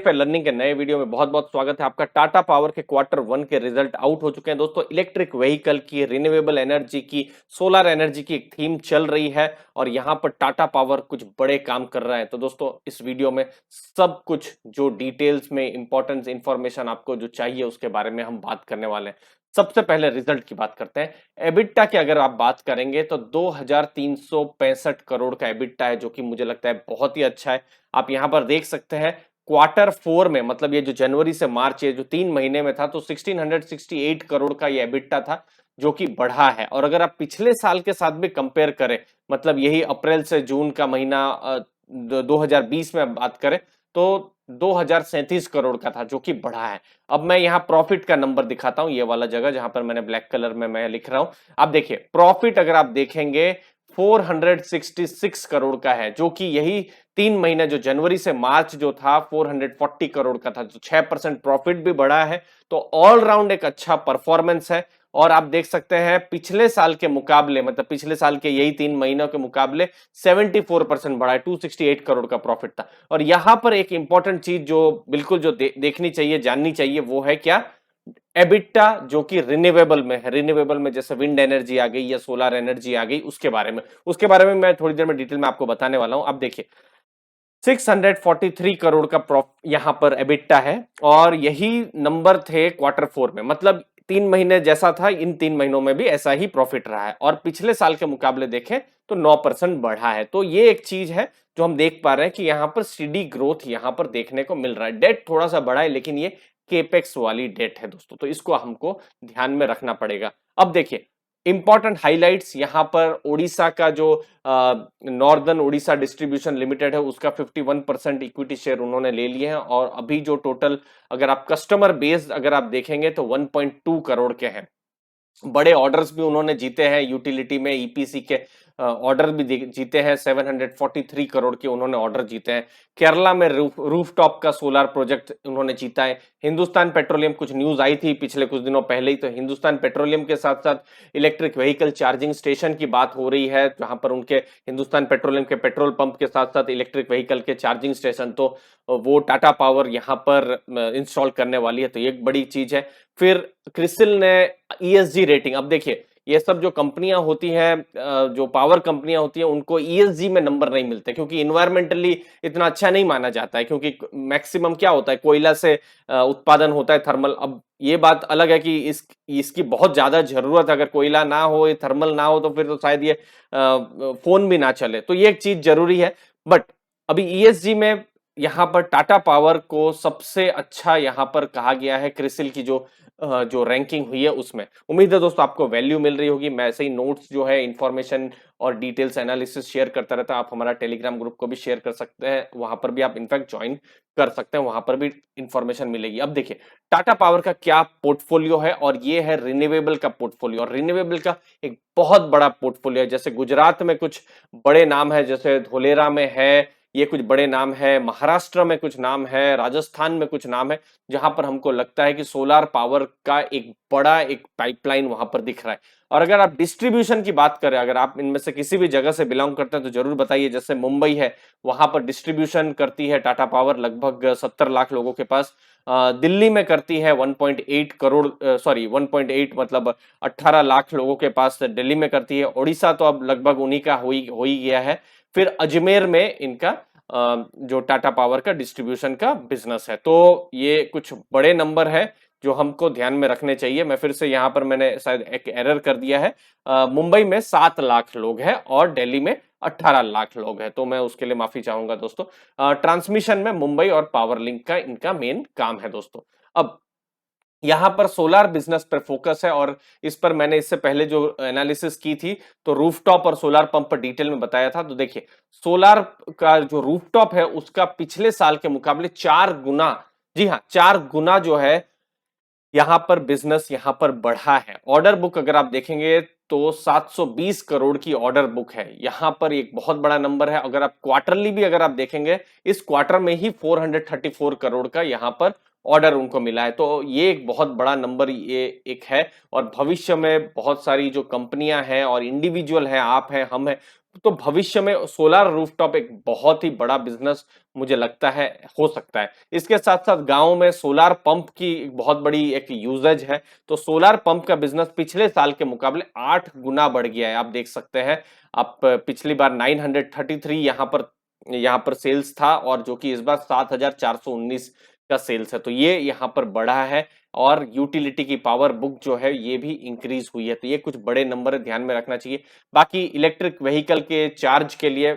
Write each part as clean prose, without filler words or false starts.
है लर्निंग के नए वीडियो में बहुत बहुत स्वागत है आपका। टाटा पावर के क्वार्टर वन के रिजल्ट आउट हो चुके हैं दोस्तों। इलेक्ट्रिक व्हीकल की, रिन्यूएबल एनर्जी की, सोलर एनर्जी की एक थीम चल रही है और यहाँ पर टाटा पावर कुछ बड़े काम कर रहा है। तो दोस्तों इस वीडियो में सब कुछ जो डिटेल्स में इंपॉर्टेंट इंफॉर्मेशन आपको जो चाहिए उसके बारे में हम बात करने वाले हैं। सबसे पहले रिजल्ट की बात करते हैं। एबिटा की अगर आप बात करेंगे तो 2365 करोड़ का एबिटा है, जो कि मुझे लगता है बहुत ही अच्छा है। आप यहां पर देख सकते हैं क्वार्टर फोर में, मतलब ये जो जनवरी से मार्च, ये जो 3 महीने में था, तो 1668 करोड़ का ये एबिटा था, जो कि बढ़ा है। और अगर आप पिछले साल के साथ भी कंपेयर करें, मतलब यही अप्रैल से जून का महीना 2020 में बात करें, तो 2037 करोड़ का था, जो कि बढ़ा है। अब मैं यहाँ प्रॉफिट का नंबर दिखाता हूं, ये वाला जगह जहां पर मैंने ब्लैक कलर में मैं लिख रहा हूं। आप देखिए प्रॉफिट अगर आप देखेंगे 466 करोड़ का है, जो कि यही 3 महीने जो जनवरी से मार्च जो था 440 करोड़ का था, जो 6% प्रॉफिट भी बढ़ा है। तो ऑलराउंड एक अच्छा परफॉर्मेंस है। और आप देख सकते हैं पिछले साल के मुकाबले, मतलब पिछले साल के यही 3 महीनों के मुकाबले 74% बढ़ा है, 268 करोड़ का प्रॉफिट था। और यहां पर एक इंपॉर्टेंट चीज जो बिल्कुल जो देखनी चाहिए, जाननी चाहिए, वो है क्या? एबिटा जो कि रिन्यूएबल में है। रिन्यूएबल में जैसे विंड एनर्जी आ गई या सोलर एनर्जी आ गई, उसके बारे में मैं थोड़ी देर में डिटेल में आपको बताने वाला हूं। अब देखिए 643 करोड़ का यहां पर एबिटा है और यही नंबर थे क्वार्टर फोर में। मतलब 3 महीने जैसा था, इन 3 महीनों में भी ऐसा ही प्रॉफिट रहा है। और पिछले साल के मुकाबले देखें तो 9% बढ़ा है। तो ये एक चीज है जो हम देख पा रहे हैं कि यहां पर स्टेडी ग्रोथ यहां पर देखने को मिल रहा है। डेट थोड़ा सा बढ़ा है, लेकिन ये केपेक्स वाली डेट है दोस्तों, तो इसको हमको ध्यान में रखना पड़ेगा। अब देखिए इंपॉर्टेंट हाइलाइट्स, यहां पर ओडिशा का जो नॉर्दर्न ओडिशा डिस्ट्रीब्यूशन लिमिटेड है, उसका 51% इक्विटी शेयर उन्होंने ले लिए हैं। और अभी जो टोटल अगर आप कस्टमर बेस्ड अगर आप देखेंगे तो 1.2 करोड़ के हैं। बड़े ऑर्डर्स भी उन्होंने जीते हैं, यूटिलिटी में ईपीसी के ऑर्डर भी जीते हैं। 743 करोड़ के उन्होंने ऑर्डर जीते हैं। केरला में रूफटॉप का सोलर प्रोजेक्ट उन्होंने जीता है। हिंदुस्तान पेट्रोलियम, कुछ न्यूज आई थी पिछले कुछ दिनों पहले ही, तो हिंदुस्तान पेट्रोलियम के साथ साथ इलेक्ट्रिक व्हीकल चार्जिंग स्टेशन की बात हो रही है, जहां पर उनके हिंदुस्तान पेट्रोलियम के पेट्रोल पंप के साथ साथ इलेक्ट्रिक व्हीकल के चार्जिंग स्टेशन, तो वो टाटा पावर यहां पर इंस्टॉल करने वाली है। तो ये एक बड़ी चीज है। फिर क्रिसिल ने ईएसजी रेटिंग, अब देखिए ये सब जो कंपनियां होती हैं, जो पावर कंपनियां होती हैं, उनको ईएसजी में नंबर नहीं मिलते, क्योंकि इन्वायरमेंटली इतना अच्छा नहीं माना जाता है। क्योंकि मैक्सिमम क्या होता है, कोयला से उत्पादन होता है, थर्मल। अब ये बात अलग है कि इसकी बहुत ज्यादा जरूरत है। अगर कोयला ना हो, ये थर्मल ना हो, तो फिर तो शायद ये फोन भी ना चले। तो ये एक चीज जरूरी है। बट अभी ईएसजी में यहाँ पर टाटा पावर को सबसे अच्छा यहाँ पर कहा गया है। क्रिसिल की जो रैंकिंग हुई है उसमें, उम्मीद है दोस्तों आपको वैल्यू मिल रही होगी। मैं ऐसे ही नोट्स जो है, इंफॉर्मेशन और डिटेल्स एनालिसिस शेयर करता रहता हूं। आप हमारा टेलीग्राम ग्रुप को भी शेयर कर सकते हैं, वहां पर भी आप इनफैक्ट ज्वाइन कर सकते हैं, वहां पर भी इंफॉर्मेशन मिलेगी। अब देखिए टाटा पावर का क्या पोर्टफोलियो है, और ये है रिन्यूएबल का पोर्टफोलियो। और रिन्यूएबल का एक बहुत बड़ा पोर्टफोलियो है। जैसे गुजरात में कुछ बड़े नाम है, जैसे धोलेरा में है, ये कुछ बड़े नाम है, महाराष्ट्र में कुछ नाम है, राजस्थान में कुछ नाम है, जहां पर हमको लगता है कि सोलर पावर का एक बड़ा एक पाइपलाइन वहां पर दिख रहा है। और अगर आप डिस्ट्रीब्यूशन की बात करें, अगर आप इनमें से किसी भी जगह से बिलोंग करते हैं तो जरूर बताइए। जैसे मुंबई है, वहां पर डिस्ट्रीब्यूशन करती है टाटा पावर लगभग 70 लाख लोगों के पास। दिल्ली में करती है 1.8 करोड़, सॉरी 1.8 मतलब 18 लाख लोगों के पास दिल्ली में करती है। ओडिशा तो अब लगभग उन्हीं का हो ही गया है। फिर अजमेर में इनका जो टाटा पावर का डिस्ट्रीब्यूशन का बिजनेस है। तो ये कुछ बड़े नंबर है जो हमको ध्यान में रखने चाहिए। मैं फिर से यहाँ पर मैंने शायद एक एरर कर दिया है। मुंबई में 7 लाख लोग हैं और दिल्ली में 18 लाख लोग हैं, तो मैं उसके लिए माफी चाहूंगा दोस्तों। ट्रांसमिशन में मुंबई और पावर लिंक का इनका मेन काम है दोस्तों। अब यहां पर सोलार बिजनेस पर फोकस है, और इस पर मैंने इससे पहले जो एनालिसिस की थी तो रूफटॉप और सोलार पंप पर डिटेल में बताया था। तो देखिए सोलार का जो रूफटॉप है उसका पिछले साल के मुकाबले 4 गुना, जी हाँ 4 गुना जो है यहां पर बिजनेस यहां पर बढ़ा है। ऑर्डर बुक अगर आप देखेंगे तो 720 करोड़ की ऑर्डर बुक है। यहां पर एक बहुत बड़ा नंबर है। अगर आप क्वार्टरली भी अगर आप देखेंगे, इस क्वार्टर में ही 434 करोड़ का यहां पर ऑर्डर उनको मिला है। तो ये एक बहुत बड़ा नंबर ये एक है। और भविष्य में बहुत सारी जो कंपनियां हैं और इंडिविजुअल हैं, आप हैं, हम हैं, तो भविष्य में सोलर रूफटॉप एक बहुत ही बड़ा बिजनेस मुझे लगता है हो सकता है। इसके साथ-साथ गाँव में सोलर पंप की बहुत बड़ी एक यूसेज है, तो सोलर पंप का बिजनेस पिछले साल के मुकाबले 8 गुना बढ़ गया है। आप देख सकते हैं, आप पिछली बार 933 यहाँ पर सेल्स था और जो कि इस बार 7,419 का सेल्स है। तो ये यहाँ पर बढ़ा है और यूटिलिटी की पावर बुक जो है ये भी इंक्रीज हुई है। तो ये कुछ बड़े नंबर ध्यान में रखना चाहिए। बाकी इलेक्ट्रिक व्हीकल के चार्ज के लिए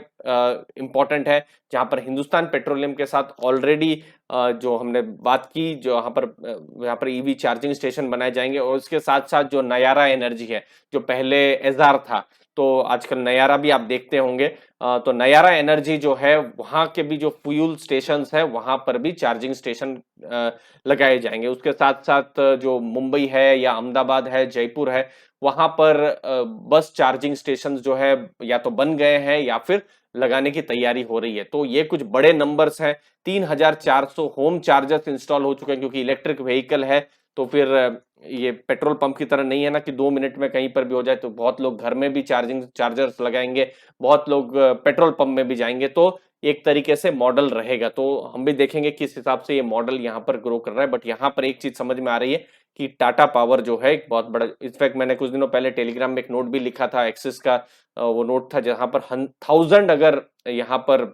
इम्पोर्टेंट है, जहाँ पर हिंदुस्तान पेट्रोलियम के साथ ऑलरेडी जो हमने बात की, जो यहाँ पर ईवी चार्जिंग स्टेशन बनाए जाएंगे और उसके साथ-साथ जो नयारा एनर्जी है, जो पहले एज़ार था, तो आजकल नयारा भी आप देखते होंगे। तो नयारा एनर्जी जो है, वहाँ के भी जो फ्यूल स्टेशंस है, वहाँ पर भी चार्जिंग स्टेशन लगाए जाएंगे। उसके साथ-साथ जो मुंबई है या अहमदाबाद है, जयपुर है, वहाँ पर बस चार्जिंग स्टेशन जो है या तो बन गए हैं या फिर लगाने की तैयारी हो रही है। तो ये कुछ बड़े नंबर्स हैं। 3,400 होम चार्जर्स इंस्टॉल हो चुके हैं, क्योंकि इलेक्ट्रिक व्हीकल है तो फिर ये पेट्रोल पंप की तरह नहीं है ना कि 2 मिनट में कहीं पर भी हो जाए। तो बहुत लोग घर में भी चार्जिंग चार्जर्स लगाएंगे, बहुत लोग पेट्रोल पंप में भी जाएंगे। तो एक तरीके से मॉडल रहेगा। तो हम भी देखेंगे किस हिसाब से ये मॉडल यहाँ पर ग्रो कर रहा है। बट यहाँ पर एक चीज समझ में आ रही है कि टाटा पावर जो है एक बहुत बड़ा, इनफैक्ट मैंने कुछ दिनों पहले टेलीग्राम में एक नोट भी लिखा था, एक्सिस का वो नोट था, जहां पर 1000 अगर यहाँ पर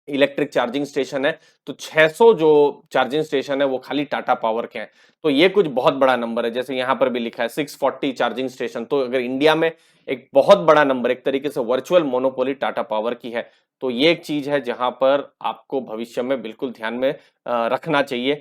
इलेक्ट्रिक चार्जिंग स्टेशन है, तो 600 जो चार्जिंग स्टेशन है वो खाली टाटा पावर के हैं। तो ये कुछ बहुत बड़ा नंबर है। जैसे यहाँ पर भी लिखा है 640 चार्जिंग स्टेशन। तो अगर इंडिया में एक बहुत बड़ा नंबर, एक तरीके से वर्चुअल मोनोपोली टाटा पावर की है, तो ये एक चीज है जहां पर आपको भविष्य में बिल्कुल ध्यान में रखना चाहिए।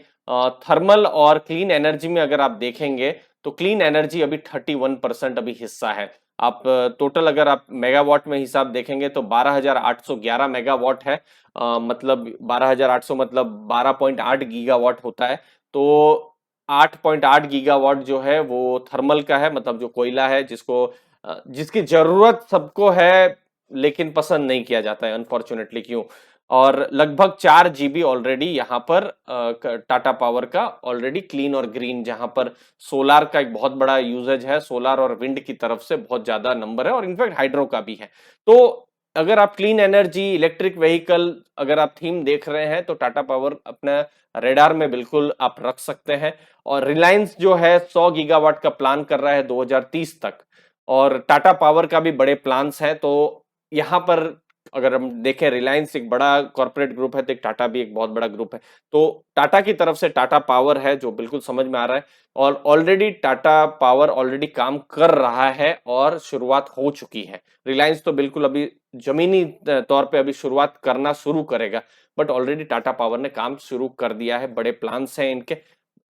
थर्मल और क्लीन एनर्जी में अगर आप देखेंगे, तो क्लीन एनर्जी अभी 31% अभी हिस्सा है। आप टोटल अगर आप मेगावाट में हिसाब देखेंगे तो 12,811 मेगावाट है। मतलब 12,800 मतलब 12.8 गीगावाट होता है। तो 8.8 गीगावाट जो है वो थर्मल का है, मतलब जो कोयला है, जिसकी जरूरत सबको है लेकिन पसंद नहीं किया जाता है, अनफॉर्चुनेटली। क्यों? और लगभग 4 जीबी ऑलरेडी यहाँ पर टाटा पावर का ऑलरेडी क्लीन और ग्रीन, जहां पर सोलार का एक बहुत बड़ा यूजेज है, सोलार और विंड की तरफ से बहुत ज्यादा नंबर है और इनफैक्ट हाइड्रो का भी है। तो अगर आप क्लीन एनर्जी, इलेक्ट्रिक व्हीकल अगर आप थीम देख रहे हैं, तो टाटा पावर अपना रेडार में बिल्कुल आप रख सकते हैं। और रिलायंस जो है 100 गीगावाट का प्लान कर रहा है 2030 तक, और टाटा पावर का भी बड़े प्लान्स हैं। तो यहाँ पर अगर हम देखें, रिलायंस एक बड़ा कॉर्पोरेट ग्रुप है, तो एक टाटा भी एक बहुत बड़ा ग्रुप है। तो टाटा की तरफ से टाटा पावर है जो बिल्कुल समझ में आ रहा है, और ऑलरेडी टाटा पावर ऑलरेडी काम कर रहा है और शुरुआत हो चुकी है। रिलायंस तो बिल्कुल अभी जमीनी तौर पे अभी शुरुआत करना शुरू करेगा, बट ऑलरेडी टाटा पावर ने काम शुरू कर दिया है। बड़े प्लान्स हैं इनके।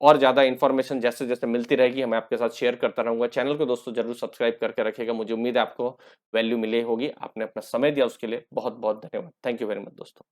और ज्यादा इंफॉर्मेशन जैसे जैसे मिलती रहेगी, मैं आपके साथ शेयर करता रहूंगा। चैनल को दोस्तों जरूर सब्सक्राइब करके रखिएगा। मुझे उम्मीद है आपको वैल्यू मिली होगी। आपने अपना समय दिया उसके लिए बहुत बहुत धन्यवाद। थैंक यू वेरी मच दोस्तों।